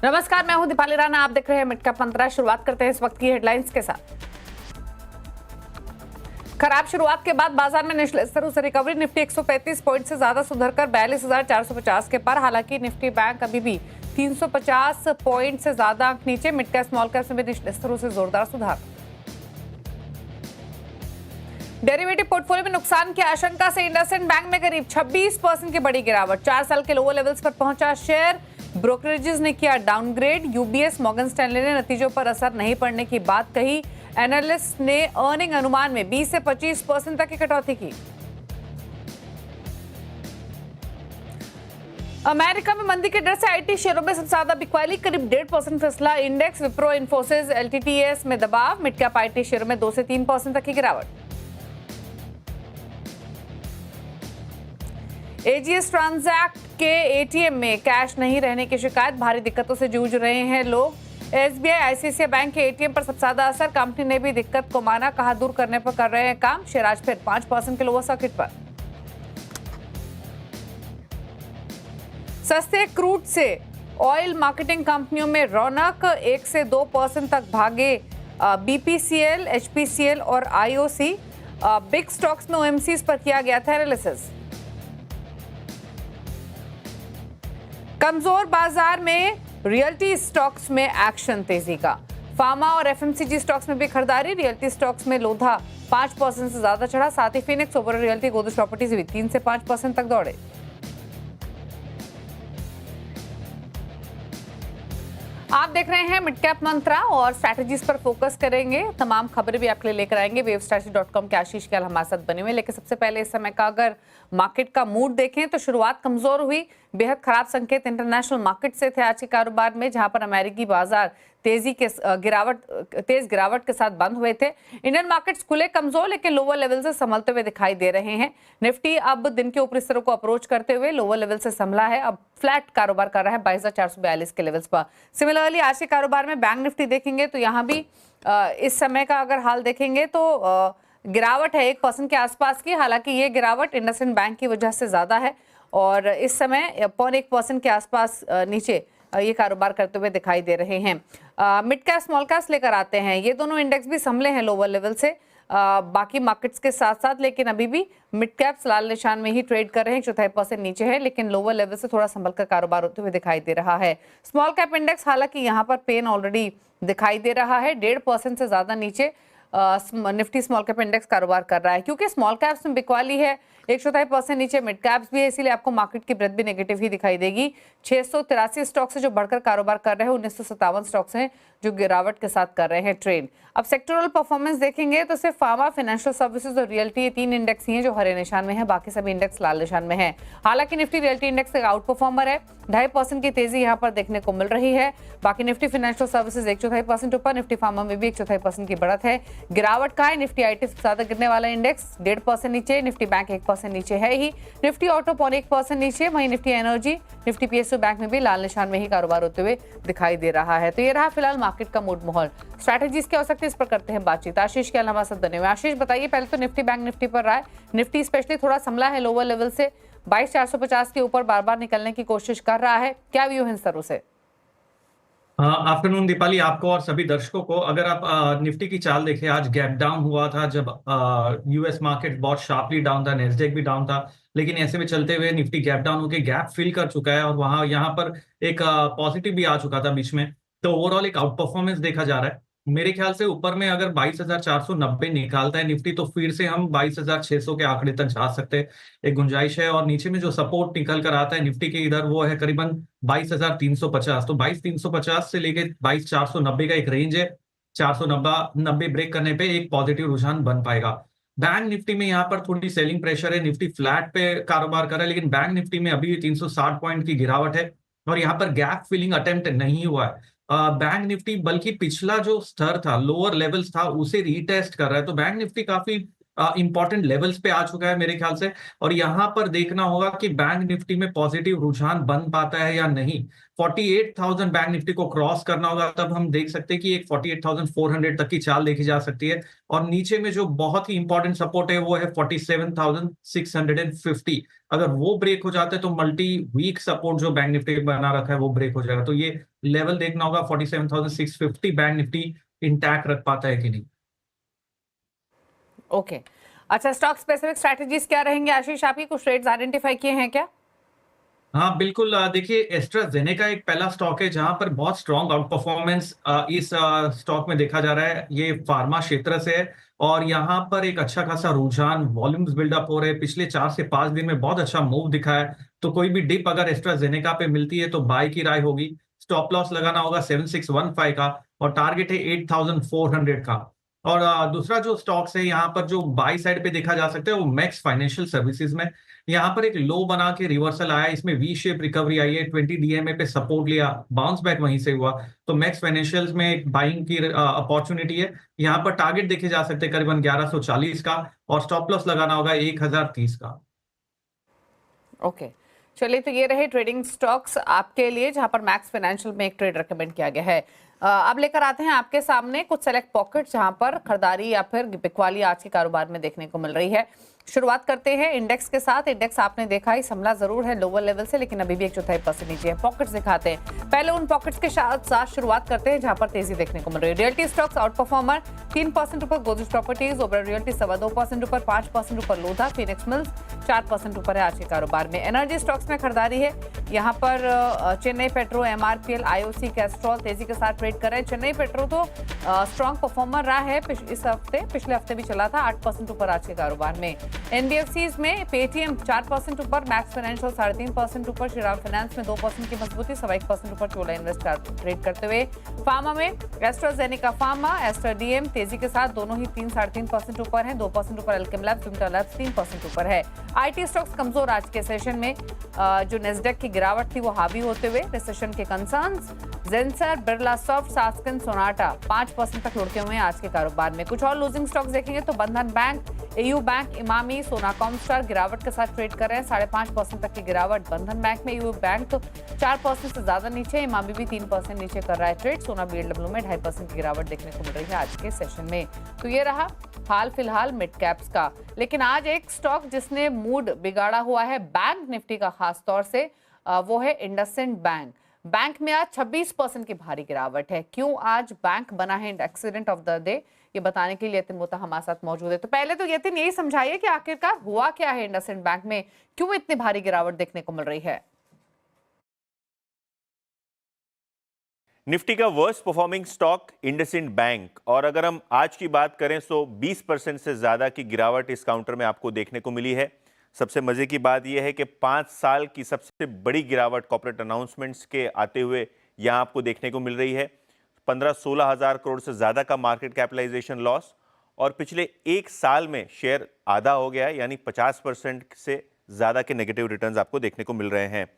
नमस्कार, मैं हूं दीपाली राणा। आप देख रहे हैं मिड कैप मंत्रा। शुरुआत करते हैं इस वक्त की हेडलाइंस के साथ। खराब शुरुआत के बाद बाजार में निचले स्तरों से रिकवरी। निफ्टी 135 पॉइंट से ज्यादा सुधरकर 42,450 के पार। हालांकि निफ्टी बैंक अभी भी 350 पॉइंट से ज्यादा अंक नीचे। मिड कैप स्मॉल कैप में भी निचले स्तरों से जोरदार सुधार। डेरिवेटिव पोर्टफोलियो में नुकसान की आशंका से इंडसइंड बैंक में करीब 26% की बड़ी गिरावट। 4 साल के लोअर लेवल्स पर पहुंचा शेयर। ब्रोकरेजेस ने किया डाउनग्रेड। यूबीएस मॉर्गन स्टैनली ने नतीजों पर असर नहीं पड़ने की बात कही। एनालिस्ट ने अर्निंग अनुमान में 20 से 25% तक की कटौती की। अमेरिका में मंदी के डर से आईटी शेयरों में सबसे ज्यादा बिकवाली, करीब 1.5% फिसला इंडेक्स। विप्रो, इन्फोसिस, एलटीटीएस में दबाव। मिड कैप आईटी शेयरों में 2 से 3% तक की गिरावट। एजीएस ट्रांजैक्ट के एटीएम में कैश नहीं रहने की शिकायत। भारी दिक्कतों से जूझ रहे हैं लोग। एसबीआई, आईसीआईसीआई बैंक के एटीएम पर सबसे ज्यादा असर। कंपनी ने भी दिक्कत को माना, कहा दूर करने पर कर रहे हैं काम। शेयर आज फिर 5% के लोअर सर्किट पर। सस्ते क्रूड से ऑयल मार्केटिंग कंपनियों में रौनक। 1 से 2% तक भागे बीपीसीएल, एचपीसीएल और आईओसी। बिग स्टॉक्स में ओएमसीज पर किया गया था एनालिसिस। कमजोर बाजार में रियल्टी स्टॉक्स में एक्शन तेजी का। फार्मा और एफएमसीजी स्टॉक्स में भी खरीदारी। रियल्टी स्टॉक्स में लोधा 5% से ज्यादा चढ़ा। साथ ही Phoenix, Oberoi realty, Godrej properties भी 3 से 5% तक दौड़े। आप देख रहे हैं मिड कैप मंत्रा और स्ट्रैटेजीज पर फोकस करेंगे। तमाम खबरें भी आपके लिए लेकर आएंगे। wavstrategy.com के आशीष के हमारे साथ बने हुए। लेकिन सबसे पहले इस समय का अगर मार्केट का मूड देखें तो शुरुआत कमजोर हुई। बेहद खराब संकेत इंटरनेशनल मार्केट से थे आज के कारोबार में, जहां पर अमेरिकी बाजार तेज गिरावट के साथ बंद हुए थे। इंडियन मार्केट्स खुले कमजोर, लेकिन लोअर लेवल से संभलते हुए दिखाई दे रहे हैं। निफ्टी अब दिन के ऊपरी स्तरों को अप्रोच करते हुए लोअर लेवल से संभला है। अब फ्लैट कारोबार कर रहा है 22,442 के लेवल्स पर। सिमिलरली आज के कारोबार में बैंक निफ्टी देखेंगे तो यहाँ भी इस समय का अगर हाल देखेंगे तो गिरावट है 1% के आसपास की। हालांकि ये गिरावट इंडसइंड बैंक की वजह से ज्यादा है और इस समय 0.1% के आसपास नीचे ये कारोबार करते हुए दिखाई दे रहे हैं। मिड कैप स्मॉल कैप लेकर आते हैं। ये दोनों इंडेक्स भी संभले हैं लोअर लेवल से बाकी मार्केट्स के साथ साथ, लेकिन अभी भी मिड कैप्स लाल निशान में ही ट्रेड कर रहे हैं। 0.25% नीचे है, लेकिन लोअर लेवल से थोड़ा संभल कर कारोबार होते हुए दिखाई दे रहा है। स्मॉल कैप इंडेक्स हालांकि यहाँ पर पेन ऑलरेडी दिखाई दे रहा है। 1.5% से ज्यादा नीचे निफ्टी स्मॉल कैप इंडेक्स कारोबार कर रहा है, क्योंकि स्मॉल कैप्स में बिकवाली है। 1.25% नीचे मिड कैप्स भी है, इसीलिए आपको मार्केट की ब्रेथ भी नेगेटिव ही दिखाई देगी। 683 स्टॉक्स है जो बढ़कर कारोबार कर रहे हैं। 1957 स्टॉक्स हैं जो गिरावट के साथ कर रहे हैं ट्रेड। अब सेक्टोरल परफॉर्मेंस देखेंगे तो सिर्फ फार्मा, फाइनेंशियल सर्विसेज और रियल्टी, ये 3 इंडेक्स ही हैं जो हरे निशान में है। बाकी सभी इंडेक्स लाल निशान में है। हालांकि निफ्टी रियल्टी इंडेक्स एक आउट परफॉर्मर है। 2.5% की तेजी यहाँ पर देखने को मिल रही है। बाकी निफ्टी फाइनेंशियल सर्विसेज 1.25% ऊपर। निफ्टी फार्मा में भी 1.25% की बढ़त है। गिरावट का है निफ्टी आईटी सबसे ज्यादा गिरने वाला इंडेक्स 1.5% नीचे। निफ्टी बैंक 1% नीचे है ही। निफ्टी ऑटो 0.1% नीचे। वहीं Nifty energy, Nifty PSU bank में भी लाल निशान में ही कारोबार होते हुए दिखाई दे रहा है। तो ये रहा फिलहाल मार्केट का मूड माहौल। स्ट्रैटेजीज क्या हो सकती है इस पर करते हैं बातचीत। आशीष के हमारे साथ बने हुए। आशीष बताइए, पहले तो निफ्टी बैंक निफ्टी पर रहा है। निफ्टी स्पेशली थोड़ा संभला है लोअर लेवल से 22,450 के ऊपर बार बार निकलने की कोशिश कर रहा है। क्या व्यू है इन स्तरों से? आफ्टरनून दीपाली, आपको और सभी दर्शकों को। अगर आप निफ्टी की चाल देखें, आज गैप डाउन हुआ था जब यूएस मार्केट बहुत शार्पली डाउन था, नेस्डेक भी डाउन था, लेकिन ऐसे में चलते हुए निफ्टी गैप डाउन होकर गैप फिल कर चुका है और वहां यहाँ पर एक पॉजिटिव भी आ चुका था बीच में। तो ओवरऑल एक आउट परफॉर्मेंस देखा जा रहा है। मेरे ख्याल से ऊपर में अगर 22,490 निकालता है निफ्टी तो फिर से हम 22,600 के आंकड़े तक जा सकते हैं, एक गुंजाइश है। और नीचे में जो सपोर्ट निकल कर आता है निफ्टी के इधर, वो है करीबन 22,350। तो 22,350 से लेके 22,490 का एक रेंज है। 490 ब्रेक करने पे एक पॉजिटिव रुझान बन पाएगा। बैंक निफ्टी में यहाँ पर थोड़ी सेलिंग प्रेशर है। निफ्टी फ्लैट पे कारोबार कर रहा है, लेकिन बैंक निफ्टी में अभी 360 पॉइंट की गिरावट है और यहाँ पर गैप फिलिंग अटेम्प्ट नहीं हुआ है। बैंक निफ्टी बल्कि पिछला जो स्तर था, लोअर लेवल्स था, उसे रीटेस्ट कर रहा है। तो बैंक निफ्टी काफी इंपॉर्टेंट लेवल्स पे आ चुका है मेरे ख्याल से। और यहाँ पर देखना होगा कि बैंक निफ्टी में पॉजिटिव रुझान बन पाता है या नहीं। 48,000 बैंक निफ्टी को क्रॉस करना होगा, तब हम देख सकते हैं कि एक 48,400 तक की चाल देखी जा सकती है। और नीचे में जो बहुत ही इंपॉर्टेंट सपोर्ट है वो है 47,650। अगर वो ब्रेक हो जाता है तो मल्टी वीक सपोर्ट जो बैंक निफ्टी बना रखा है वो ब्रेक हो जाएगा। तो ये लेवल देखना होगा 47,650 बैंक निफ्टी इंटैक्ट रख पाता है कि नहीं। ओके, अच्छा, स्टॉक स्पेसिफिक स्ट्रैटेजीज क्या रहेंगे आशीष? आपकी कुछ ट्रेड्स आइडेंटिफाई किए हैं क्या? हाँ बिल्कुल, देखिए एस्ट्राजेनेका एक पहला स्टॉक है जहां पर बहुत स्ट्रॉन्ग आउट परफॉर्मेंस इस स्टॉक में देखा जा रहा है। ये फार्मा क्षेत्र से है और यहाँ पर एक अच्छा खासा रुझान, वॉल्यूम्स बिल्डअप हो रहे हैं। पिछले 4 से 5 दिन में बहुत अच्छा मूव दिखा है। तो कोई भी डिप अगर एस्ट्राजेनेका पे मिलती है तो बाय की राय होगी। स्टॉप लॉस लगाना होगा 7615 का और टारगेट है 8400 का। और दूसरा जो स्टॉक्स है यहाँ पर जो बाई साइड पे देखा जा सकता है वो मैक्स फाइनेंशियल सर्विसेज में। यहाँ पर एक लो बना के रिवर्सल आया, इसमें वी शेप रिकवरी आई है। 20 डीएमए पे सपोर्ट लिया, बाउंस बैक वहीं से हुआ। तो मैक्स फाइनेंशियल्स में एक बाइंग की अपॉर्चुनिटी है। यहाँ पर टारगेट देखे जा सकते हैं करीबन 1140 का और स्टॉप लॉस लगाना होगा 1030 का। ओके, चलिए, तो ये रहे ट्रेडिंग स्टॉक्स आपके लिए जहां पर मैक्स फाइनेंशियल में एक ट्रेड रेकमेंड किया गया है। अब लेकर आते हैं आपके सामने कुछ सेलेक्ट पॉकेट जहां पर खरीदारी या फिर बिकवाली आज के कारोबार में देखने को मिल रही है। शुरुआत करते हैं इंडेक्स के साथ। इंडेक्स आपने देखा ही संभला जरूर है लोअर लेवल से, लेकिन अभी भी 1/4% नीचे है। पॉकेट्स दिखाते हैं, पहले उन पॉकेट्स के साथ शुरुआत करते हैं जहां पर तेजी देखने को मिल रही है। रियल्टी स्टॉक्स आउट परफॉर्मर 3% ऊपर गोदरेज प्रॉपर्टीज, ओबेरॉय रियल्टी 2.25% ऊपर, 5% ऊपर लोधा, फिनिक्स मिल्स 4% ऊपर है आज के कारोबार में। एनर्जी स्टॉक्स में खरीदारी है, यहाँ पर Chennai petro, MRPL, IOC, Castrol तेजी के साथ ट्रेड कर रहे हैं। चेन्नई पेट्रो तो स्ट्रॉन्ग परफॉर्मर रहा है इस हफ्ते, पिछले हफ्ते भी चला था, 8% ऊपर आज के कारोबार में। एनबीएफसीज में पेटीएम 4% ऊपर, मैक्स फाइनेंशियल 3.5% ऊपर, श्रीराम फाइनेंस में 2% की मजबूती, 1% ऊपर चोला इन्वेस्ट ट्रेड करते हुए। फार्मा में एस्ट्राजेनेका फार्मा, एस्ट्रा डीएम तेजी के साथ दोनों ही 3-3.5% ऊपर हैं, 2% ऊपर अल्केम लैब्स, विमटा लैब्स 3% ऊपर है। आईटी स्टॉक्स कमजोर आज के सेशन में, जो नेस्डेक की गिरावट थी वो हावी होते हुए रिसेशन के कंसर्न्स। जेंसर, बिरला सॉफ्ट, सास्किन, सोनाटा 5% तक लुढ़के हुए हैं आज के कारोबार में। कुछ और लूजिंग स्टॉक्स देखेंगे तो Bandhan bank, AU bank, Emami, Sona Comstar गिरावट के साथ ट्रेड कर रहे हैं, 5.5% तक की गिरावट बंधन बैंक में। एयू बैंक तो 4% से ज्यादा नीचे, इमामी भी 3% नीचे कर रहा है ट्रेड। सोना बीएलडब्ल्यू में 2.5% की गिरावट देखने को मिल रही है आज के सेशन में। तो ये रहा हाल फिलहाल मिड कैप्स का। लेकिन आज एक स्टॉक जिसने मूड बिगाड़ा हुआ है बैंक निफ्टी का खास तौर से, वो है इंडसइंड बैंक। बैंक में आज 26% की भारी गिरावट है। क्यों आज बैंक बना है एक्सीडेंट ऑफ द डे, ये बताने के लिए यतिन मोता हमारे साथ मौजूद है। तो पहले तो यतिन यही समझाइए कि आखिरकार हुआ क्या है इंडसइंड बैंक में, क्यों इतनी भारी गिरावट देखने को मिल रही है। निफ्टी का worst performing stock IndusInd bank, और अगर हम आज की बात करें तो 20% से ज्यादा की गिरावट इस काउंटर में आपको देखने को मिली है। सबसे मजे की बात यह है कि 5 साल की सबसे बड़ी गिरावट कॉर्पोरेट अनाउंसमेंट्स के आते हुए यहां आपको देखने को मिल रही है। 15-16 हजार करोड़ से ज्यादा का मार्केट कैपिटलाइजेशन लॉस, और पिछले 1 साल में शेयर आधा हो गया है, यानी 50% से ज्यादा के नेगेटिव रिटर्न्स आपको देखने को मिल रहे हैं।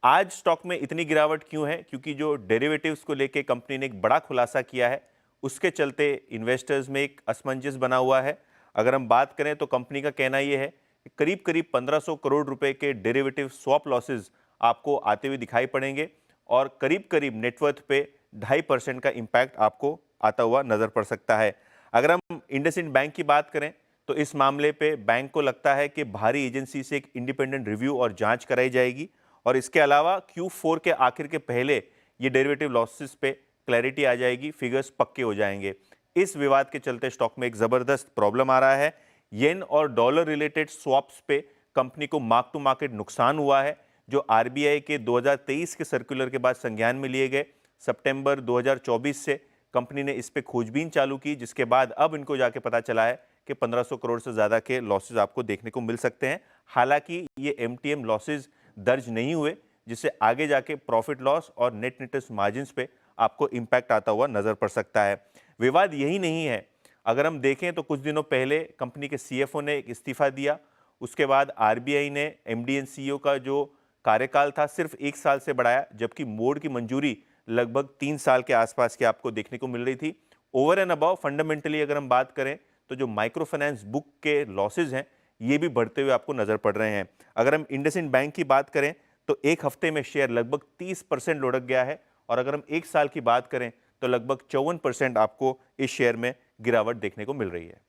आज स्टॉक में इतनी गिरावट क्यों है? क्योंकि जो डेरिवेटिव्स को लेके कंपनी ने एक बड़ा खुलासा किया है, उसके चलते इन्वेस्टर्स में एक असमंजस बना हुआ है। अगर हम बात करें तो कंपनी का कहना यह है कि करीब करीब 1500 करोड़ रुपए के डेरिवेटिव स्वैप लॉसेज आपको आते हुए दिखाई पड़ेंगे, और करीब करीब नेटवर्थ पे 2.5% का इंपैक्ट आपको आता हुआ नजर पड़ सकता है। अगर हम इंडसइंड बैंक की बात करें तो इस मामले पे बैंक को लगता है कि बाहरी एजेंसी से एक इंडिपेंडेंट रिव्यू और जांच कराई जाएगी, और इसके अलावा Q4 के आखिर के पहले ये डेरिवेटिव लॉसेस पे क्लैरिटी आ जाएगी, फिगर्स पक्के हो जाएंगे। इस विवाद के चलते स्टॉक में एक जबरदस्त प्रॉब्लम आ रहा है। येन और डॉलर रिलेटेड स्वैप्स पे कंपनी को मार्क टू मार्केट नुकसान हुआ है, जो आरबीआई के 2023 के सर्कुलर के बाद संज्ञान में लिए गए। सितंबर 2024 से कंपनी ने इस पे खोजबीन चालू की, जिसके बाद अब इनको जाके पता चला है कि 1500 करोड़ से ज्यादा के लॉसेज आपको देखने को मिल सकते हैं। हालांकि ये एमटीएम लॉसेज दर्ज नहीं हुए, जिससे आगे जाके प्रॉफिट लॉस और नेट इंटरेस्ट मार्जिन्स पे आपको इंपैक्ट आता हुआ नजर पड़ सकता है। विवाद यही नहीं है, अगर हम देखें तो कुछ दिनों पहले कंपनी के सीएफओ ने एक इस्तीफा दिया, उसके बाद आरबीआई ने एमडी एंड सीईओ का जो कार्यकाल था सिर्फ 1 साल से बढ़ाया, जबकि बोर्ड की मंजूरी लगभग 3 साल के आसपास की आपको देखने को मिल रही थी। ओवर एंड अबव फंडामेंटली अगर हम बात करें तो जो माइक्रो फाइनेंस बुक के लॉसेज हैं ये भी बढ़ते हुए आपको नजर पड़ रहे हैं। अगर हम इंडसइंड बैंक की बात करें तो एक हफ्ते में शेयर लगभग 30% लुढ़क गया है, और अगर हम एक साल की बात करें तो लगभग 54% आपको इस शेयर में गिरावट देखने को मिल रही है।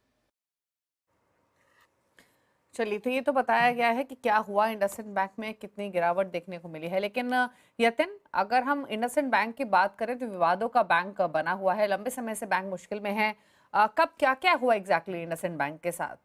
चलिए, तो ये तो बताया गया है कि क्या हुआ इंडसइंड बैंक में, कितनी गिरावट देखने को मिली है। लेकिन यतिन, अगर हम इंडसइंड बैंक की बात करें तो विवादों का बैंक बना हुआ है, लंबे समय से बैंक मुश्किल में है। कब क्या क्या हुआ एग्जैक्टली इंडसइंड बैंक के साथ?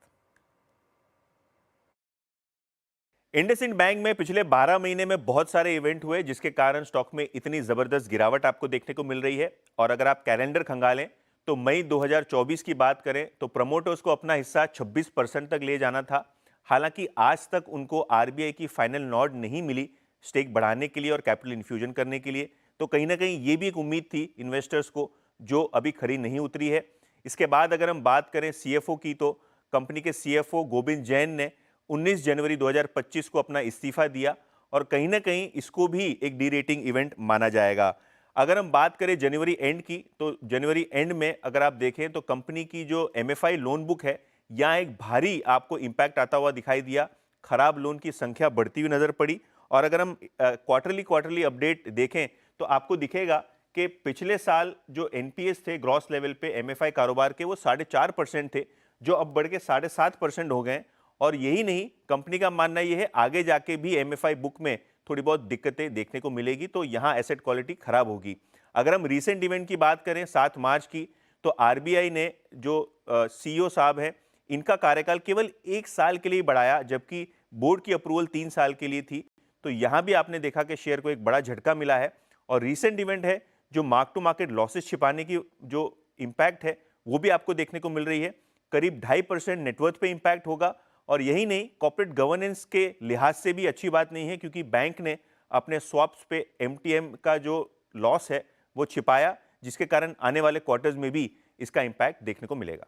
इंडसइंड बैंक में पिछले 12 महीने में बहुत सारे इवेंट हुए जिसके कारण स्टॉक में इतनी जबरदस्त गिरावट आपको देखने को मिल रही है। और अगर आप कैलेंडर खंगालें तो मई 2024 की बात करें तो प्रमोटर्स को अपना हिस्सा 26% तक ले जाना था। हालांकि आज तक उनको आरबीआई की फाइनल नॉड नहीं मिली स्टेक बढ़ाने के लिए और कैपिटल इन्फ्यूजन करने के लिए, तो कहीं ना कहीं ये भी एक उम्मीद थी इन्वेस्टर्स को जो अभी खरी नहीं उतरी है। इसके बाद अगर हम बात करें सीएफओ की, तो कंपनी के सीएफओ गोविंद जैन ने 19 जनवरी 2025 को अपना इस्तीफा दिया, और कहीं ना कहीं इसको भी एक डी रेटिंग इवेंट माना जाएगा। अगर हम बात करें जनवरी एंड की, तो जनवरी एंड में अगर आप देखें तो कंपनी की जो एमएफआई लोन बुक है यहाँ एक भारी आपको इंपैक्ट आता हुआ दिखाई दिया। खराब लोन की संख्या बढ़ती हुई नजर पड़ी। और अगर हम क्वार्टरली अपडेट देखें तो आपको दिखेगा कि पिछले साल जो एनपीएस थे ग्रॉस लेवल पे एमएफआई कारोबार के, वो 4.5% थे, जो अब बढ़ के 7.5% हो गए। और यही नहीं, कंपनी का मानना यह है आगे जाके भी एमएफआई बुक में थोड़ी बहुत दिक्कतें देखने को मिलेगी, तो यहाँ एसेट क्वालिटी खराब होगी। अगर हम रीसेंट इवेंट की बात करें 7 मार्च की, तो आरबीआई ने जो सीईओ साहब हैं इनका कार्यकाल केवल 1 साल के लिए बढ़ाया, जबकि बोर्ड की अप्रूवल 3 साल के लिए थी। तो यहाँ भी आपने देखा कि शेयर को एक बड़ा झटका मिला है। और रीसेंट इवेंट है जो मार्क टू मार्केट लॉसेस छिपाने की जो इंपैक्ट है वो भी आपको देखने को मिल रही है। करीब 2.5% नेटवर्थ पे इंपैक्ट होगा। और यही नहीं, कॉर्पोरेट गवर्नेंस के लिहाज से भी अच्छी बात नहीं है, क्योंकि बैंक ने अपने स्वैप्स पे एमटीएम का जो लॉस है वो छिपाया, जिसके कारण आने वाले क्वार्टर्स में भी इसका इंपैक्ट देखने को मिलेगा।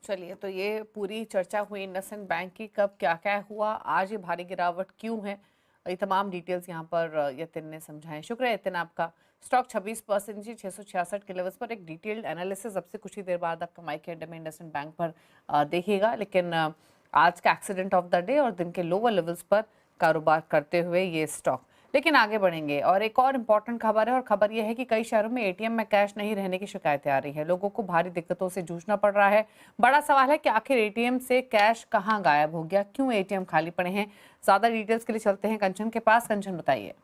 चलिए, तो ये पूरी चर्चा हुई इंडसइंड बैंक की, कब क्या क्या हुआ, आज ये भारी गिरावट क्यों है, ये तमाम डिटेल्स यहाँ पर यतिन ने समझाएं। शुक्रिया यतिन आपका। स्टॉक 26% 666 के लेवल्स पर एक डिटेल्ड एनालिसिस अब से कुछ ही देर बाद आप कमाई के अड्डे में इंडसइंड बैंक पर देखिएगा। लेकिन आज का एक्सीडेंट ऑफ द डे और दिन के लोअर लेवल्स पर कारोबार करते हुए ये स्टॉक। लेकिन आगे बढ़ेंगे और एक और इम्पॉर्टेंट खबर है, और खबर यह है कि कई शहरों में एटीएम में कैश नहीं रहने की शिकायतें आ रही है। लोगों को भारी दिक्कतों से जूझना पड़ रहा है। बड़ा सवाल है कि आखिर एटीएम से कैश कहां गायब हो गया, क्यों एटीएम खाली पड़े हैं। ज्यादा डिटेल्स के लिए चलते हैं कंचन के पास। कंचन, बताइए।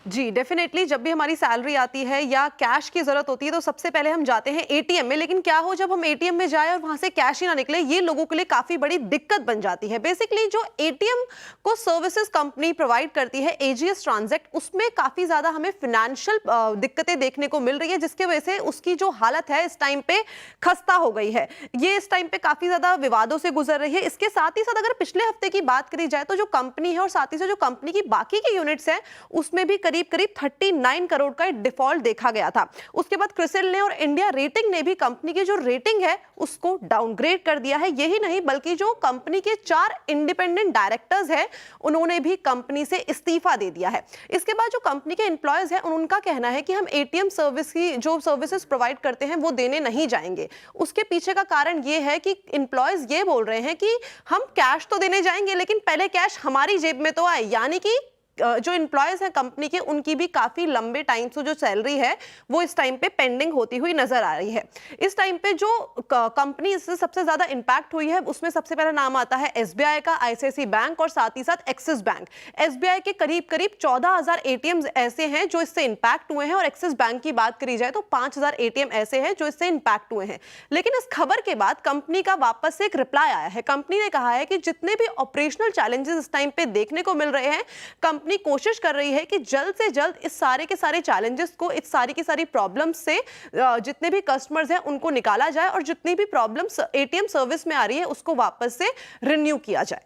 जी डेफिनेटली, जब भी हमारी सैलरी आती है या कैश की जरूरत होती है तो सबसे पहले हम जाते हैं एटीएम में। लेकिन क्या हो जब हम एटीएम में जाए और वहां से कैश ही ना निकले, ये लोगों के लिए काफी बड़ी दिक्कत बन जाती है। बेसिकली जो एटीएम को सर्विसेज कंपनी प्रोवाइड करती है एजीएस ट्रांजैक्ट, उसमें काफी ज्यादा हमें फाइनेंशियल दिक्कतें देखने को मिल रही है, जिसकी वजह से उसकी जो हालत है इस टाइम पे खस्ता हो गई है। ये इस टाइम पे काफी ज्यादा विवादों से गुजर रही है। इसके साथ ही साथ अगर पिछले हफ्ते की बात करी जाए तो जो कंपनी है और साथ ही साथ जो कंपनी की बाकी के यूनिट्स हैं उसमें भी करीब 39 करोड़ का डिफॉल्ट देखा गया था। उसके बाद क्रिसिल ने और इंडिया रेटिंग ने भी कंपनी की जो रेटिंग है उसको डाउनग्रेड कर दिया है। यही नहीं बल्कि जो कंपनी के 4 इंडिपेंडेंट डायरेक्टर्स हैं उन्होंने भी कंपनी से इस्तीफा दे दिया है। इसके बाद जो कंपनी के एम्प्लॉयज हैं उनका कहना है कि हम एटीएम सर्विस की जो सर्विसेज प्रोवाइड करते हैं वो देने नहीं जाएंगे। उसके पीछे का कारण ये है कि एम्प्लॉयज ये बोल रहे हैं कि हम कैश तो देने जाएंगे लेकिन पहले कैश हमारी जेब में तो आए। यानी कि जो एम्प्लॉयज हैं कंपनी के उनकी भी काफी लंबे टाइम से जो सैलरी है वो इस टाइम पे पेंडिंग होती हुई नजर आ रही है। इस टाइम पे जो कंपनी इससे सबसे ज्यादा इंपैक्ट हुई है उसमें सबसे पहला नाम आता है एसबीआई का, आईसीआईसीआई बैंक और साथ ही साथ एक्सिस बैंक। एसबीआई के करीब 14,000 एटीएम ऐसे हैं जो इससे इंपैक्ट हुए हैं, और एक्सिस बैंक की बात करी जाए तो 5,000 एटीएम ऐसे हैं जो इससे इंपैक्ट हुए हैं। लेकिन इस खबर के बाद कंपनी का वापस से एक रिप्लाई आया है। कंपनी ने कहा है कि जितने भी ऑपरेशनल चैलेंजेस इस टाइम पे देखने को मिल रहे हैं, कंपनी कोशिश कर रही है कि जल्द से जल्द इस सारे के सारे चैलेंजेस को, इस सारी की सारी प्रॉब्लम्स से जितने भी कस्टमर्स हैं उनको निकाला जाए और जितनी भी प्रॉब्लम्स एटीएम सर्विस में आ रही है उसको वापस से रिन्यू किया जाए।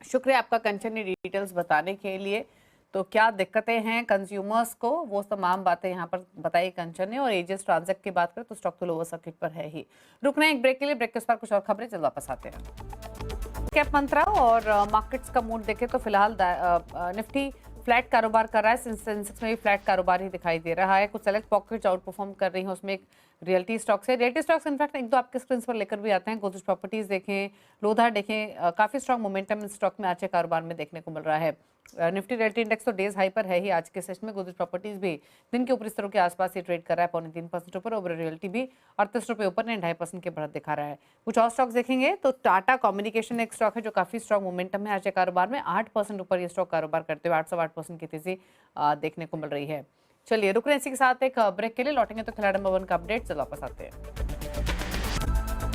शुक्रिया आपका कंचन ने डिटेल्स बताने के लिए। तो क्या दिक्कतें हैं कंज्यूमर्स को, वो तमाम बातें यहाँ पर बताई कंचन ने। और एजीएस ट्रांजैक्ट की बात करें तो स्टॉक तो लोअर सर्किट पर है ही। रुकना है एक ब्रेक के लिए, ब्रेक के बाद कुछ और खबरें, जल्द वापस आते हैं। कैप मंत्रा और मार्केट्स का मूड देखें तो फिलहाल निफ्टी फ्लैट कारोबार कर रहा है, सेंसेक्स में भी फ्लैट कारोबार ही दिखाई दे रहा है। कुछ सेलेक्ट पॉकेट्स आउट परफॉर्म कर रही हैं, उसमें एक रियल्टी स्टॉक्स है। रियल्टी स्टॉक्स इनफैक्ट एक दो आपके स्क्रीन पर लेकर भी आते हैं। गोदरेज प्रॉपर्टीज देखें, लोधा देखें, काफी स्ट्रॉन्ग मोमेंटम इस स्टॉक में आज के कारोबार में देखने को मिल रहा है। निफ्टी रियल्टी इंडेक्स तो डेज हाई पर है ही आज के सेशन में। गोदरेज प्रॉपर्टीज भी दिन के ऊपरी स्तरों के आसपास ही ट्रेड कर रहा है, 3.25% ऊपर। ओवरऑल रियल्टी भी 38 रुपये ऊपर 2.5% की बढ़त दिखा रहा है। कुछ और स्टॉक्स देखेंगे तो टाटा कम्युनिकेशन एक स्टॉक है जो काफी स्ट्रॉन्ग मोमेंटम है आज के कारोबार में। 8% ऊपर ये स्टॉक कारोबार करते हुए 808% की तेजी देखने को मिल रही है। चलिए रुक रहे हैं इसी के साथ एक ब्रेक के लिए। लौटेंगे तो खिलाड़ी नंबर 1 का अपडेट चलो वापस आते हैं।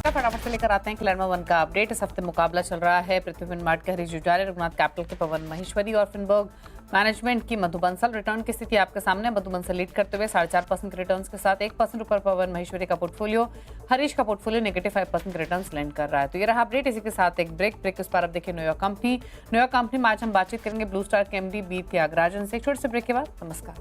फटाफट से लेकर आते हैं खिलाड़ी नंबर 1 का अपडेट। इस हफ्ते मुकाबला चल रहा है पृथ्वी फिनमार्ट के हरीश जुजारे, रघुनाथ कैपिटल के पवन महेश्वरी और फिनबर्ग मैनेजमेंट की मधु बंसल। रिटर्न की स्थिति आपके सामने, मधु बंसल लीड करते हुए 4.5% के रिटर्न्स के साथ 1% ऊपर पवन महेश्वरी का पोर्टफोलियो। हरीश का पोर्टफोलियो -5% के रिटर्न्स लैंड कर रहा है। तो ये रहा अपडेट। इसी के साथ एक ब्रेक उस पर अब देखिए न्यूयॉर्क कंपनी में आज हम बातचीत करेंगे ब्लू स्टार के एमडी बी त्यागराजन से। एक छोटे से ब्रेक के बाद नमस्कार।